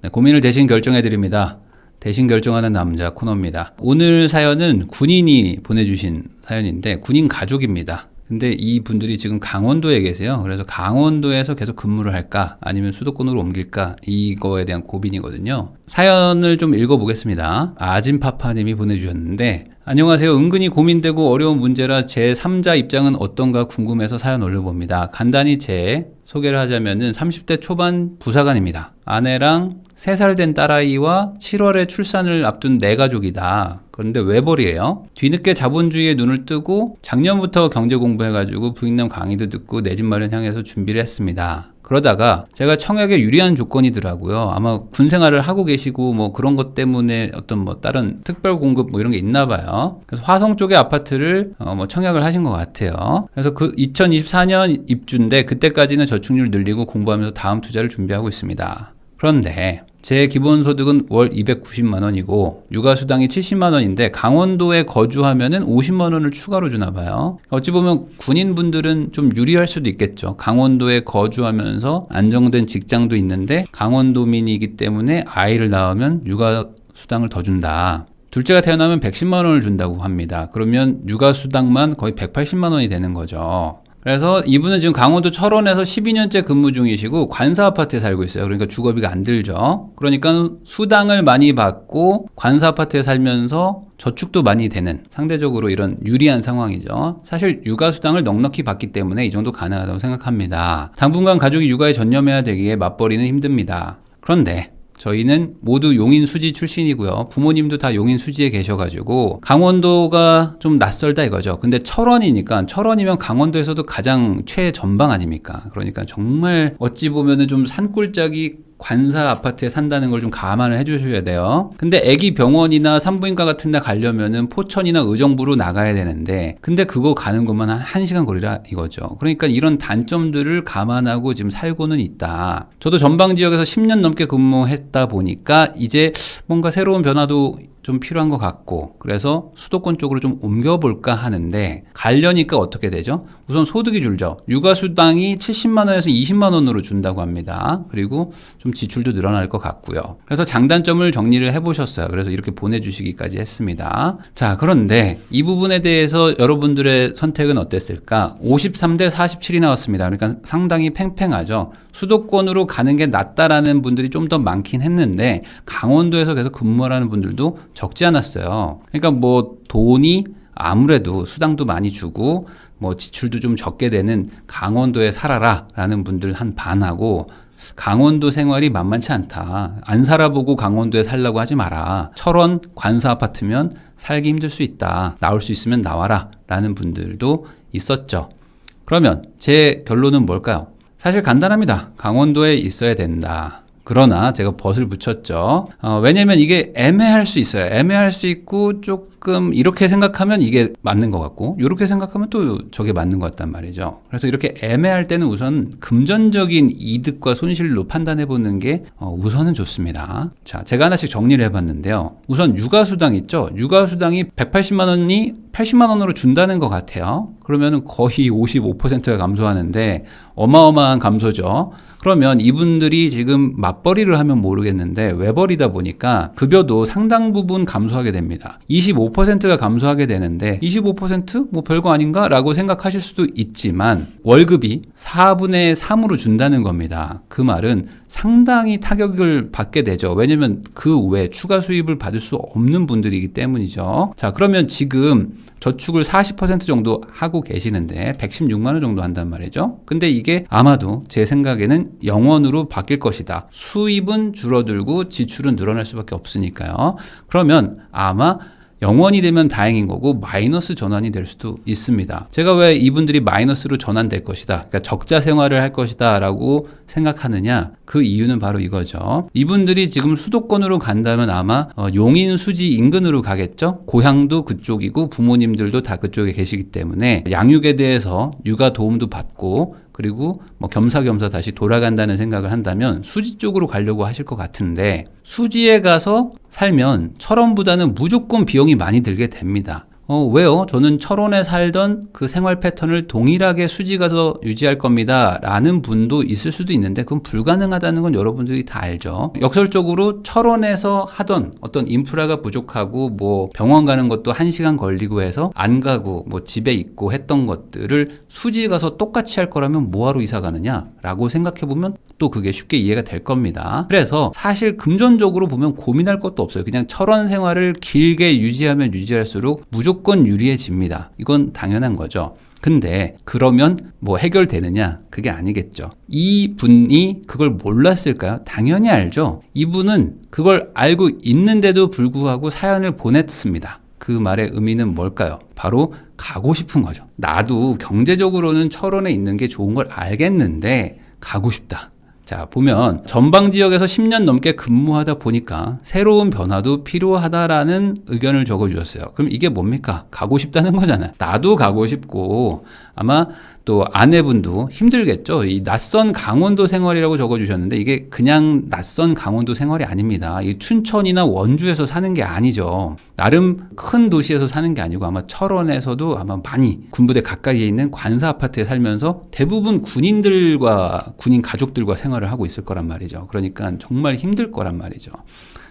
네, 고민을 대신 결정해드립니다. 대신 결정하는 남자 코너입니다. 오늘 사연은 군인이 보내주신 사연인데 군인 가족입니다. 근데 이 분들이 지금 강원도에 계세요. 그래서 강원도에서 계속 근무를 할까 아니면 수도권으로 옮길까 이거에 대한 고민이거든요. 사연을 좀 읽어보겠습니다. 아진파파님이 보내주셨는데 안녕하세요. 은근히 고민되고 어려운 문제라 제 3자 입장은 어떤가 궁금해서 사연 올려봅니다. 간단히 제 소개를 하자면은 30대 초반 부사관입니다. 아내랑 3살 된 딸아이와 7월에 출산을 앞둔 4가족이다. 그런데 외벌이에요. 뒤늦게 자본주의에 눈을 뜨고 작년부터 경제 공부해가지고 부익남 강의도 듣고 내 집 마련 향해서 준비를 했습니다. 그러다가 제가 청약에 유리한 조건이더라고요. 아마 군 생활을 하고 계시고 뭐 그런 것 때문에 어떤 뭐 다른 특별 공급 뭐 이런 게 있나 봐요. 그래서 화성 쪽의 아파트를 뭐 청약을 하신 것 같아요. 그래서 그 2024년 입주인데 그때까지는 저축률 늘리고 공부하면서 다음 투자를 준비하고 있습니다. 그런데 제 기본소득은 월 290만 원이고 육아수당이 70만 원인데 강원도에 거주하면은 50만 원을 추가로 주나 봐요. 어찌 보면 군인분들은 좀 유리할 수도 있겠죠. 강원도에 거주하면서 안정된 직장도 있는데 강원도민이기 때문에 아이를 낳으면 육아수당을 더 준다. 둘째가 태어나면 110만 원을 준다고 합니다. 그러면 육아수당만 거의 180만 원이 되는 거죠. 그래서 이분은 지금 강원도 철원에서 12년째 근무 중이시고 관사 아파트에 살고 있어요. 그러니까 주거비가 안 들죠. 그러니까 수당을 많이 받고 관사 아파트에 살면서 저축도 많이 되는 상대적으로 이런 유리한 상황이죠. 사실 육아수당을 넉넉히 받기 때문에 이 정도 가능하다고 생각합니다. 당분간 가족이 육아에 전념해야 되기에 맞벌이는 힘듭니다. 그런데 저희는 모두 용인 수지 출신이고요. 부모님도 다 용인 수지에 계셔가지고 강원도가 좀 낯설다 이거죠. 근데 철원이니까 철원이면 강원도에서도 가장 최전방 아닙니까? 그러니까 정말 어찌 보면은 좀 산골짜기 관사 아파트에 산다는 걸 좀 감안을 해주셔야 돼요. 근데 애기 병원이나 산부인과 같은 데 가려면은 포천이나 의정부로 나가야 되는데 근데 그거 가는 것만 한 1시간 거리라 이거죠. 그러니까 이런 단점들을 감안하고 지금 살고는 있다. 저도 전방 지역에서 10년 넘게 근무했다 보니까 이제 뭔가 새로운 변화도 좀 필요한 것 같고 그래서 수도권 쪽으로 좀 옮겨볼까 하는데 가려니까 어떻게 되죠? 우선 소득이 줄죠. 육아수당이 70만 원에서 20만 원으로 준다고 합니다. 그리고 좀 지출도 늘어날 것 같고요. 그래서 장단점을 정리를 해보셨어요. 그래서 이렇게 보내주시기까지 했습니다. 자, 그런데 이 부분에 대해서 여러분들의 선택은 어땠을까? 53대 47이 나왔습니다. 그러니까 상당히 팽팽하죠. 수도권으로 가는 게 낫다라는 분들이 좀 더 많긴 했는데 강원도에서 계속 근무하는 분들도 적지 않았어요. 그러니까 뭐 돈이 아무래도 수당도 많이 주고 뭐 지출도 좀 적게 되는 강원도에 살아라 라는 분들 한 반하고 강원도 생활이 만만치 않다. 안 살아보고 강원도에 살라고 하지 마라. 철원 관사 아파트면 살기 힘들 수 있다. 나올 수 있으면 나와라 라는 분들도 있었죠. 그러면 제 결론은 뭘까요? 사실 간단합니다. 강원도에 있어야 된다. 그러나 제가 벗을 붙였죠. 왜냐면 이게 애매할 수 있어요. 애매할 수 있고 조금 이렇게 생각하면 이게 맞는 것 같고 이렇게 생각하면 또 저게 맞는 것 같단 말이죠. 그래서 이렇게 애매할 때는 우선 금전적인 이득과 손실로 판단해 보는 게 우선은 좋습니다. 자, 제가 하나씩 정리를 해봤는데요. 우선 육아수당 있죠. 육아수당이 180만 원이 80만 원으로 준다는 것 같아요. 그러면 거의 55%가 감소하는데 어마어마한 감소죠. 그러면 이분들이 지금 맞벌이를 하면 모르겠는데 외벌이다 보니까 급여도 상당 부분 감소하게 됩니다. 25%가 감소하게 되는데 25%? 뭐 별거 아닌가? 라고 생각하실 수도 있지만 월급이 4분의 3으로 준다는 겁니다. 그 말은 상당히 타격을 받게 되죠. 왜냐면 그 외에 추가 수입을 받을 수 없는 분들이기 때문이죠. 자, 그러면 지금 저축을 40% 정도 하고 계시는데 116만 원 정도 한단 말이죠. 근데 이게 아마도 제 생각에는 0원으로 바뀔 것이다. 수입은 줄어들고 지출은 늘어날 수밖에 없으니까요. 그러면 아마 0원이 되면 다행인 거고 마이너스 전환이 될 수도 있습니다. 제가 왜 이분들이 마이너스로 전환될 것이다, 그러니까 적자 생활을 할 것이다 라고 생각하느냐, 그 이유는 바로 이거죠. 이분들이 지금 수도권으로 간다면 아마 용인 수지 인근으로 가겠죠. 고향도 그쪽이고 부모님들도 다 그쪽에 계시기 때문에 양육에 대해서 육아 도움도 받고 그리고 뭐 겸사겸사 다시 돌아간다는 생각을 한다면 수지 쪽으로 가려고 하실 것 같은데 수지에 가서 살면 철원보다는 무조건 비용이 많이 들게 됩니다. 왜요? 저는 철원에 살던 그 생활 패턴을 동일하게 수지 가서 유지할 겁니다. 라는 분도 있을 수도 있는데 그건 불가능하다는 건 여러분들이 다 알죠. 역설적으로 철원에서 하던 어떤 인프라가 부족하고 뭐 병원 가는 것도 1시간 걸리고 해서 안 가고 뭐 집에 있고 했던 것들을 수지 가서 똑같이 할 거라면 뭐하러 이사 가느냐라고 생각해보면 또 그게 쉽게 이해가 될 겁니다. 그래서 사실 금전적으로 보면 고민할 것도 없어요. 그냥 철원 생활을 길게 유지하면 유지할수록 무조건 유리해집니다. 이건 당연한 거죠. 근데 그러면 뭐 해결되느냐? 그게 아니겠죠. 이 분이 그걸 몰랐을까요? 당연히 알죠. 이분은 그걸 알고 있는데도 불구하고 사연을 보냈습니다. 그 말의 의미는 뭘까요? 바로 가고 싶은 거죠. 나도 경제적으로는 철원에 있는 게 좋은 걸 알겠는데 가고 싶다. 자, 보면 전방 지역에서 10년 넘게 근무하다 보니까 새로운 변화도 필요하다라는 의견을 적어주셨어요. 그럼 이게 뭡니까? 가고 싶다는 거잖아요. 나도 가고 싶고 아마 또 아내분도 힘들겠죠. 이 낯선 강원도 생활이라고 적어주셨는데 이게 그냥 낯선 강원도 생활이 아닙니다. 이 춘천이나 원주에서 사는 게 아니죠. 나름 큰 도시에서 사는 게 아니고 아마 철원에서도 아마 많이 군부대 가까이에 있는 관사 아파트에 살면서 대부분 군인들과 군인 가족들과 생활을 하고 있을 거란 말이죠. 그러니까 정말 힘들 거란 말이죠.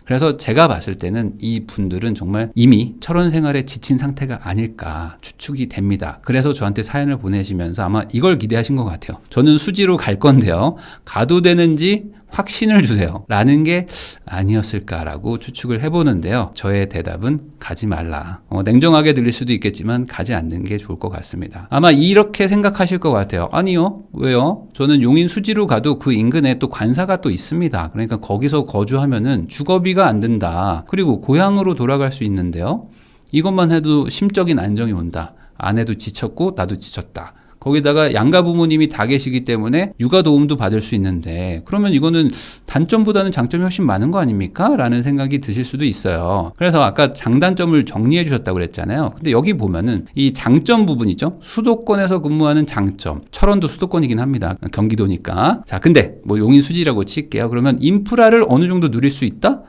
그래서 제가 봤을 때는 이 분들은 정말 이미 철원 생활에 지친 상태가 아닐까 추측이 됩니다. 그래서 저한테 사연을 보내시면서 아마 이걸 기대하신 것 같아요. 저는 수지로 갈 건데요. 가도 되는지 확신을 주세요. 라는 게 아니었을까라고 추측을 해보는데요. 저의 대답은 가지 말라. 냉정하게 들릴 수도 있겠지만 가지 않는 게 좋을 것 같습니다. 아마 이렇게 생각하실 것 같아요. 아니요. 왜요? 저는 용인 수지로 가도 그 인근에 또 관사가 또 있습니다. 그러니까 거기서 거주하면은 주거비가 안 든다. 그리고 고향으로 돌아갈 수 있는데요. 이것만 해도 심적인 안정이 온다. 아내도 지쳤고 나도 지쳤다. 거기다가 양가 부모님이 다 계시기 때문에 육아 도움도 받을 수 있는데 그러면 이거는 단점보다는 장점이 훨씬 많은 거 아닙니까? 라는 생각이 드실 수도 있어요. 그래서 아까 장단점을 정리해 주셨다고 그랬잖아요. 근데 여기 보면은 이 장점 부분 있죠? 수도권에서 근무하는 장점. 철원도 수도권이긴 합니다. 경기도니까. 자, 근데 뭐 용인 수지라고 칠게요. 그러면 인프라를 어느 정도 누릴 수 있다?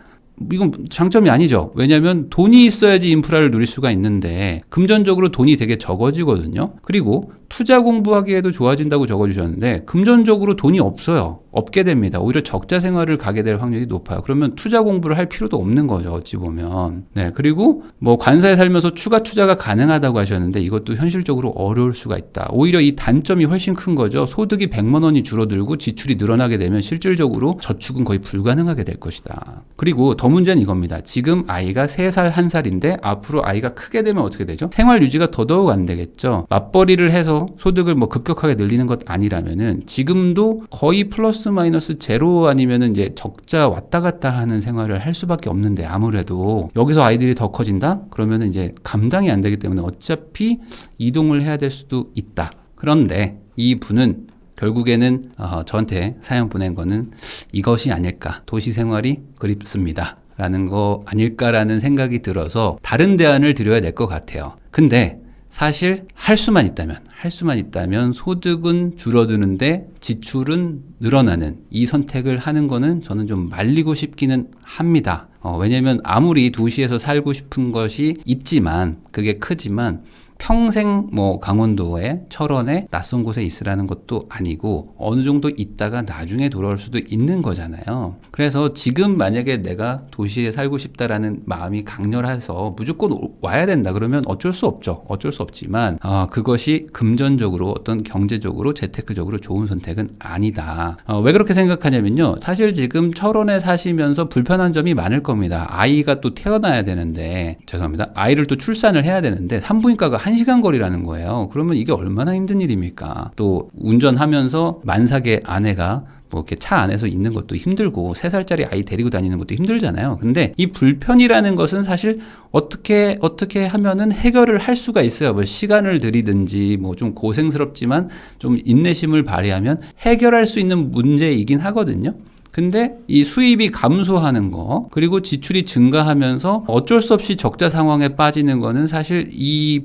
이건 장점이 아니죠. 왜냐하면 돈이 있어야지 인프라를 누릴 수가 있는데 금전적으로 돈이 되게 적어지거든요. 그리고 투자 공부하기에도 좋아진다고 적어주셨는데 금전적으로 돈이 없어요. 없게 됩니다. 오히려 적자 생활을 가게 될 확률이 높아요. 그러면 투자 공부를 할 필요도 없는 거죠. 어찌 보면. 네. 그리고 뭐 관사에 살면서 추가 투자가 가능하다고 하셨는데 이것도 현실적으로 어려울 수가 있다. 오히려 이 단점이 훨씬 큰 거죠. 소득이 100만 원이 줄어들고 지출이 늘어나게 되면 실질적으로 저축은 거의 불가능하게 될 것이다. 그리고 더 문제는 이겁니다. 지금 아이가 3살, 1살인데 앞으로 아이가 크게 되면 어떻게 되죠? 생활 유지가 더더욱 안 되겠죠. 맞벌이를 해서 소득을 뭐 급격하게 늘리는 것 아니라면은 지금도 거의 플러스 마이너스 제로 아니면은 이제 적자 왔다 갔다 하는 생활을 할 수밖에 없는데 아무래도 여기서 아이들이 더 커진다? 그러면은 이제 감당이 안 되기 때문에 어차피 이동을 해야 될 수도 있다. 그런데 이 분은 결국에는 저한테 사연 보낸 거는 이것이 아닐까. 도시 생활이 그립습니다. 라는 거 아닐까라는 생각이 들어서 다른 대안을 드려야 될 것 같아요. 근데 사실 할 수만 있다면 소득은 줄어드는데 지출은 늘어나는 이 선택을 하는 거는 저는 좀 말리고 싶기는 합니다. 왜냐면 아무리 도시에서 살고 싶은 것이 있지만 그게 크지만 평생 뭐 강원도에 철원에 낯선 곳에 있으라는 것도 아니고 어느 정도 있다가 나중에 돌아올 수도 있는 거잖아요. 그래서 지금 만약에 내가 도시에 살고 싶다라는 마음이 강렬해서 무조건 와야 된다 그러면 어쩔 수 없죠. 어쩔 수 없지만 그것이 금전적으로 어떤 경제적으로 재테크적으로 좋은 선택은 아니다. 왜 그렇게 생각하냐면요. 사실 지금 철원에 사시면서 불편한 점이 많을 겁니다. 아이가 또 태어나야 되는데 죄송합니다. 아이를 또 출산을 해야 되는데 산부인과가 1시간 거리라는 거예요. 그러면 이게 얼마나 힘든 일입니까? 또 운전하면서 만삭의 아내가 뭐 이렇게 차 안에서 있는 것도 힘들고 3살짜리 아이 데리고 다니는 것도 힘들잖아요. 근데 이 불편이라는 것은 사실 어떻게 하면은 해결을 할 수가 있어요. 뭐 시간을 들이든지 뭐 좀 고생스럽지만 좀 인내심을 발휘하면 해결할 수 있는 문제이긴 하거든요. 근데 이 수입이 감소하는 거 그리고 지출이 증가하면서 어쩔 수 없이 적자 상황에 빠지는 거는 사실 이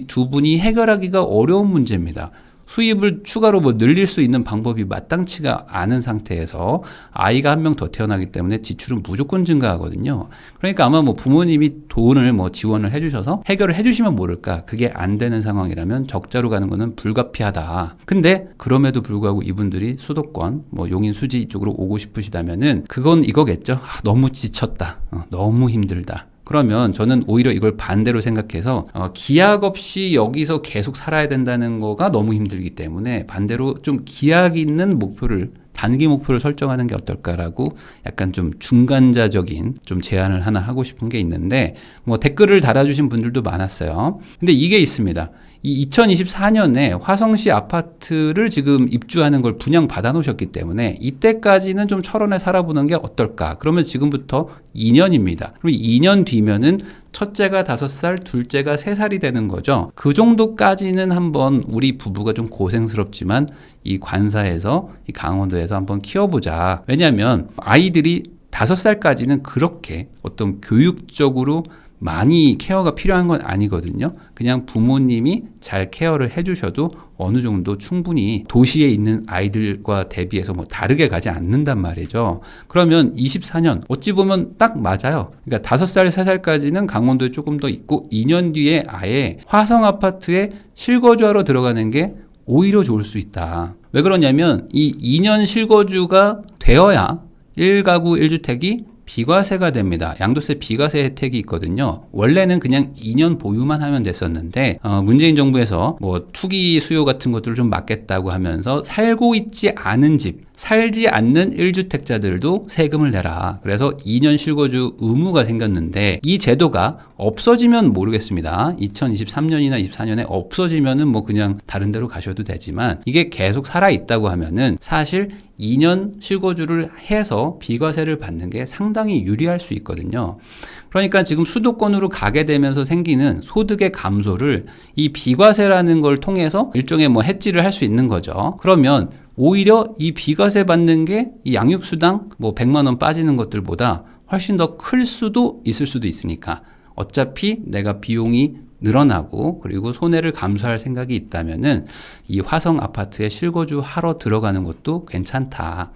두 분이 해결하기가 어려운 문제입니다. 수입을 추가로 뭐 늘릴 수 있는 방법이 마땅치가 않은 상태에서 아이가 한 명 더 태어나기 때문에 지출은 무조건 증가하거든요. 그러니까 아마 뭐 부모님이 돈을 뭐 지원을 해주셔서 해결을 해주시면 모를까, 그게 안 되는 상황이라면 적자로 가는 거는 불가피하다. 근데 그럼에도 불구하고 이분들이 수도권, 뭐 용인 수지 쪽으로 오고 싶으시다면은 그건 이거겠죠. 너무 지쳤다, 너무 힘들다. 그러면 저는 오히려 이걸 반대로 생각해서 기약 없이 여기서 계속 살아야 된다는 거가 너무 힘들기 때문에 반대로 좀 기약 있는 목표를, 단기 목표를 설정하는 게 어떨까라고 약간 좀 중간자적인 좀 제안을 하나 하고 싶은 게 있는데, 뭐 댓글을 달아주신 분들도 많았어요. 근데 이게 있습니다. 이 2024년에 화성시 아파트를 지금 입주하는 걸 분양받아 놓으셨기 때문에 이때까지는 좀 철원에 살아보는 게 어떨까. 그러면 지금부터 2년입니다. 그럼 2년 뒤면은 첫째가 5살, 둘째가 3살이 되는 거죠. 그 정도까지는 한번 우리 부부가 좀 고생스럽지만 이 관사에서, 이 강원도에서 한번 키워보자. 왜냐하면 아이들이 5살까지는 그렇게 어떤 교육적으로 많이 케어가 필요한 건 아니거든요. 그냥 부모님이 잘 케어를 해주셔도 어느 정도 충분히 도시에 있는 아이들과 대비해서 뭐 다르게 가지 않는단 말이죠. 그러면 24년 어찌 보면 딱 맞아요. 그러니까 5살, 3살까지는 강원도에 조금 더 있고 2년 뒤에 아예 화성 아파트에 실거주하러 들어가는 게 오히려 좋을 수 있다. 왜 그러냐면 이 2년 실거주가 되어야 1가구 1주택이 비과세가 됩니다. 양도세 비과세 혜택이 있거든요. 원래는 그냥 2년 보유만 하면 됐었는데 문재인 정부에서 뭐 투기 수요 같은 것들을 좀 막겠다고 하면서 살고 있지 않은 집, 살지 않는 1주택자들도 세금을 내라. 그래서 2년 실거주 의무가 생겼는데 이 제도가 없어지면 모르겠습니다. 2023년이나 24년에 없어지면은 뭐 그냥 다른 데로 가셔도 되지만 이게 계속 살아있다고 하면은 사실 2년 실거주를 해서 비과세를 받는 게 상당히 유리할 수 있거든요. 그러니까 지금 수도권으로 가게 되면서 생기는 소득의 감소를 이 비과세라는 걸 통해서 일종의 뭐 해지를 할 수 있는 거죠. 그러면 오히려 이 비과세 받는 게 이 양육수당 뭐 100만 원 빠지는 것들보다 훨씬 더 클 수도 있을 수도 있으니까 어차피 내가 비용이 늘어나고 그리고 손해를 감수할 생각이 있다면은 이 화성 아파트에 실거주 하러 들어가는 것도 괜찮다.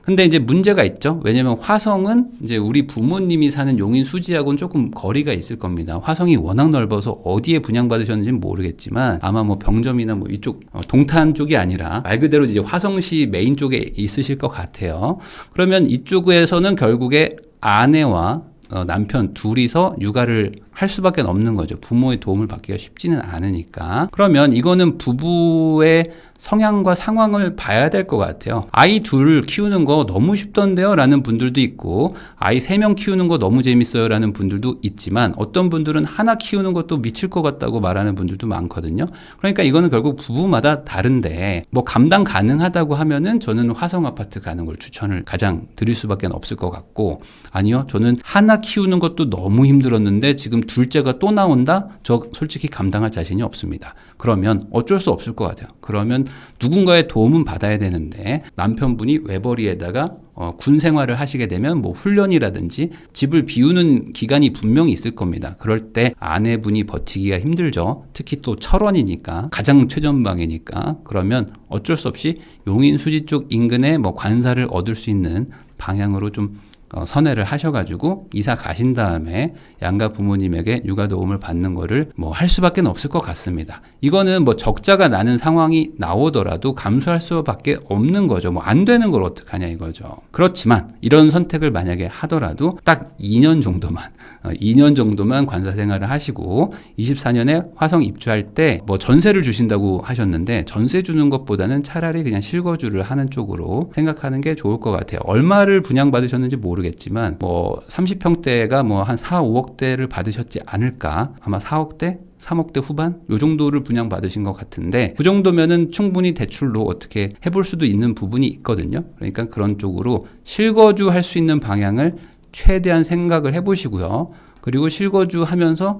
근데 이제 문제가 있죠. 왜냐면 화성은 이제 우리 부모님이 사는 용인 수지하고는 조금 거리가 있을 겁니다. 화성이 워낙 넓어서 어디에 분양받으셨는지는 모르겠지만 아마 뭐 병점이나 뭐 이쪽 동탄 쪽이 아니라 말 그대로 이제 화성시 메인 쪽에 있으실 것 같아요. 그러면 이쪽에서는 결국에 아내와 남편 둘이서 육아를 할 수밖에 없는 거죠. 부모의 도움을 받기가 쉽지는 않으니까. 그러면 이거는 부부의 성향과 상황을 봐야 될 것 같아요. 아이 둘 키우는 거 너무 쉽던데요? 라는 분들도 있고 아이 3명 키우는 거 너무 재밌어요? 라는 분들도 있지만 어떤 분들은 하나 키우는 것도 미칠 것 같다고 말하는 분들도 많거든요. 그러니까 이거는 결국 부부마다 다른데 뭐 감당 가능하다고 하면은 저는 화성 아파트 가는 걸 추천을 가장 드릴 수밖에 없을 것 같고, 아니요, 저는 하나 키우는 것도 너무 힘들었는데 지금 둘째가 또 나온다? 저 솔직히 감당할 자신이 없습니다. 그러면 어쩔 수 없을 것 같아요. 그러면 누군가의 도움은 받아야 되는데 남편분이 외벌이에다가 군 생활을 하시게 되면 뭐 훈련이라든지 집을 비우는 기간이 분명히 있을 겁니다. 그럴 때 아내분이 버티기가 힘들죠. 특히 또 철원이니까 가장 최전방이니까. 그러면 어쩔 수 없이 용인 수지 쪽 인근에 뭐 관사를 얻을 수 있는 방향으로 좀 선회를 하셔가지고 이사 가신 다음에 양가 부모님에게 육아 도움을 받는 거를 뭐 할 수밖에 없을 것 같습니다. 이거는 뭐 적자가 나는 상황이 나오더라도 감수할 수밖에 없는 거죠. 뭐 안 되는 걸 어떡하냐 이거죠. 그렇지만 이런 선택을 만약에 하더라도 딱 2년 정도만 관사 생활을 하시고 24년에 화성 입주할 때 뭐 전세를 주신다고 하셨는데 전세 주는 것보다는 차라리 그냥 실거주를 하는 쪽으로 생각하는 게 좋을 것 같아요. 얼마를 분양받으셨는지 모르겠지만 뭐 30평대가 뭐 한 4, 5억대를 받으셨지 않을까. 아마 4억대? 3억대 후반? 요 정도를 분양받으신 것 같은데 그 정도면은 충분히 대출로 어떻게 해볼 수도 있는 부분이 있거든요. 그러니까 그런 쪽으로 실거주 할 수 있는 방향을 최대한 생각을 해보시고요. 그리고 실거주 하면서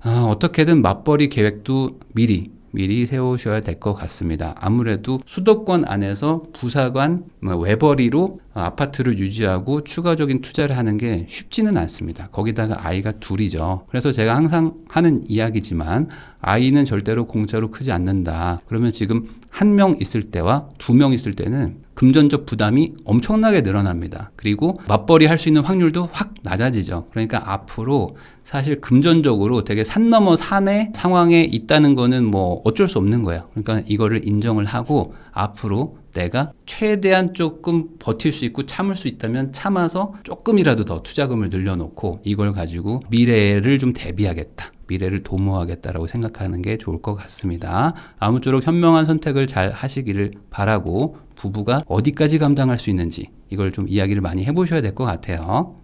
어떻게든 맞벌이 계획도 미리 미리 세우셔야 될 것 같습니다. 아무래도 수도권 안에서 부사관, 외벌이로 아파트를 유지하고 추가적인 투자를 하는 게 쉽지는 않습니다. 거기다가 아이가 둘이죠. 그래서 제가 항상 하는 이야기지만 아이는 절대로 공짜로 크지 않는다. 그러면 지금 1명 있을 때와 2명 있을 때는 금전적 부담이 엄청나게 늘어납니다. 그리고 맞벌이 할 수 있는 확률도 확 낮아지죠. 그러니까 앞으로 사실 금전적으로 되게 산 넘어 산의 상황에 있다는 거는 뭐 어쩔 수 없는 거예요. 그러니까 이거를 인정을 하고 앞으로 내가 최대한 조금 버틸 수 있고 참을 수 있다면 참아서 조금이라도 더 투자금을 늘려놓고 이걸 가지고 미래를 좀 대비하겠다. 미래를 도모하겠다라고 생각하는 게 좋을 것 같습니다. 아무쪼록 현명한 선택을 잘 하시기를 바라고 부부가 어디까지 감당할 수 있는지 이걸 좀 이야기를 많이 해보셔야 될 것 같아요.